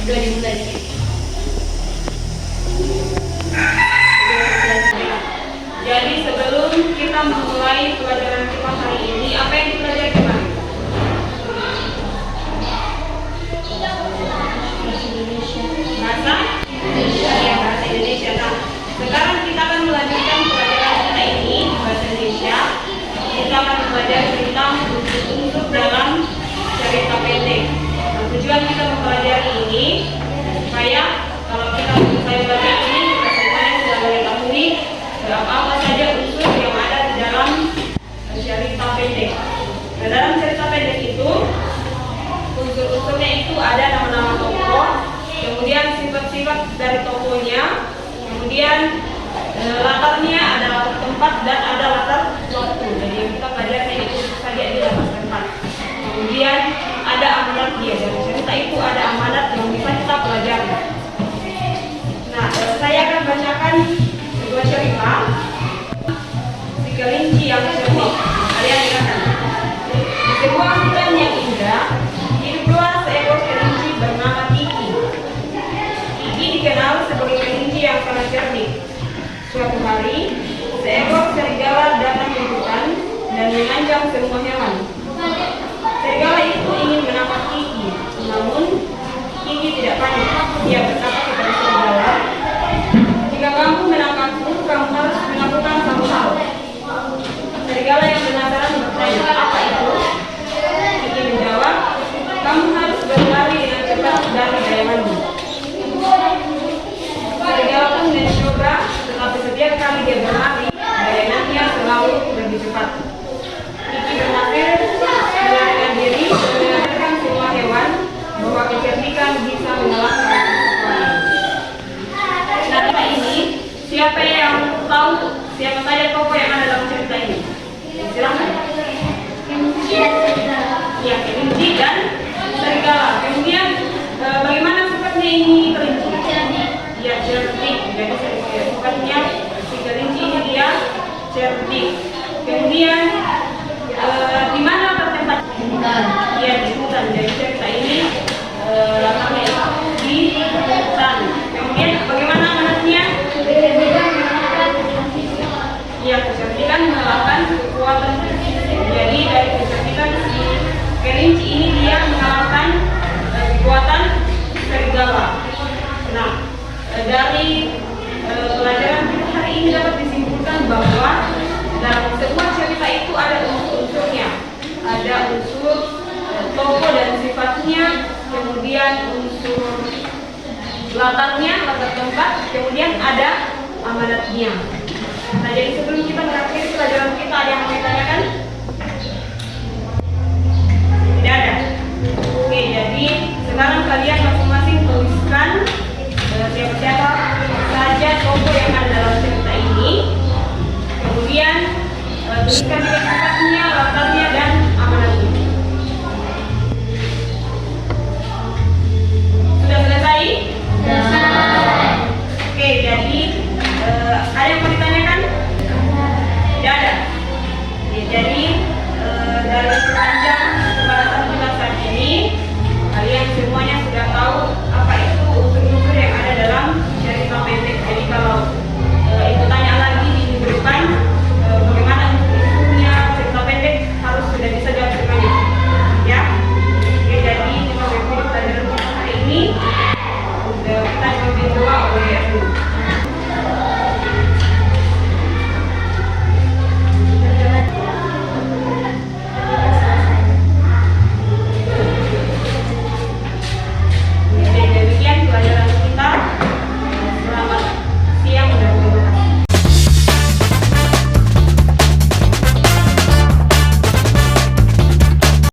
Sudah dimulai. Jadi sebelum kita memulai pelajaran kita hari ini, apa yang dipelajari kemarin? Bahasa Indonesia. Ya, bahasa Indonesia. Nah, sekarang kita akan melanjutkan pelajaran kita ini bahasa Indonesia. Kita akan belajar tentang unsur dalam cerita pendek. Nah, tujuan kita mempelajari ini supaya kalau kita selesai belajar ini, kita semuanya sudah mengetahui apa saja unsur yang ada di dalam cerita pendek. Nah, dalam cerita pendek itu unsur-unsurnya itu ada nama-nama tokoh, kemudian sifat-sifat dari tokohnya, kemudian latarnya, ada latar tempat dan ada latar waktu. Jadi yang kita pelajari itu saja di latar tempat. Kemudian ada amanat dia. Dalam cerita itu ada amanat yang bisa kita pelajari. Nah, saya akan bacakan sebuah cerita si kelinci yang cerdik. Kalian dengarkan. Di sebuah hutan yang indah, hiduplah seekor kelinci bernama Kiki. Kiki dikenal sebagai kelinci yang sangat cerdik. Suatu hari, seekor serigala datang ke hutan dan mengancam semua hewan. Serigala itu ingin menangkap Kiki, namun Kiki tidak panik. Dia berkata kepada serigala, "Jika kamu menangkapku, kamu harus melakukan satu hal." Serigala yang penasaran bertanya, "Apa itu?" Kiki menjawab, "Kamu harus berlari dengan cepat dari bayanganmu." Serigala pun mencoba, tetapi setiap kali dia berlari, bayangannya selalu lebih cepat. Kiki berhasil melarikan diri dan mengajarkan semua hewan bahwa kecerdikan bisa mengalahkan kekuatan. Nah, cerita ini, siapa yang tahu siapa saja tokoh yang ada dalam cerita ini? Silakan. Ya, kelinci dan serigala. Kemudian bagaimana sifatnya ini kelinci? Ya, cerdik. Jadi sifatnya si kelinci ini dia cerdik. Kemudian di mana tertempat? Ya, di hutan. Jadi cerita ini latarnya di hutan. Kemudian bagaimana amanatnya? Ya, kecerdikan mengalahkan kekuatan. Jadi dari kecerdikan si kelinci ini dia mengalahkan kekuatan serigala. Nah, dari pelajaran kita hari ini dapat disimpulkan bahwa dalam sebuah cerita itu ada unsur-unsurnya. Ada unsur tokoh dan sifatnya, kemudian unsur latarnya, latar tempat, kemudian ada amanatnya. Nah, jadi sebelum kita mengakhiri pelajaran kita, ada yang mau ditanyakan? Tidak ada. Oke, jadi sekarang kalian masih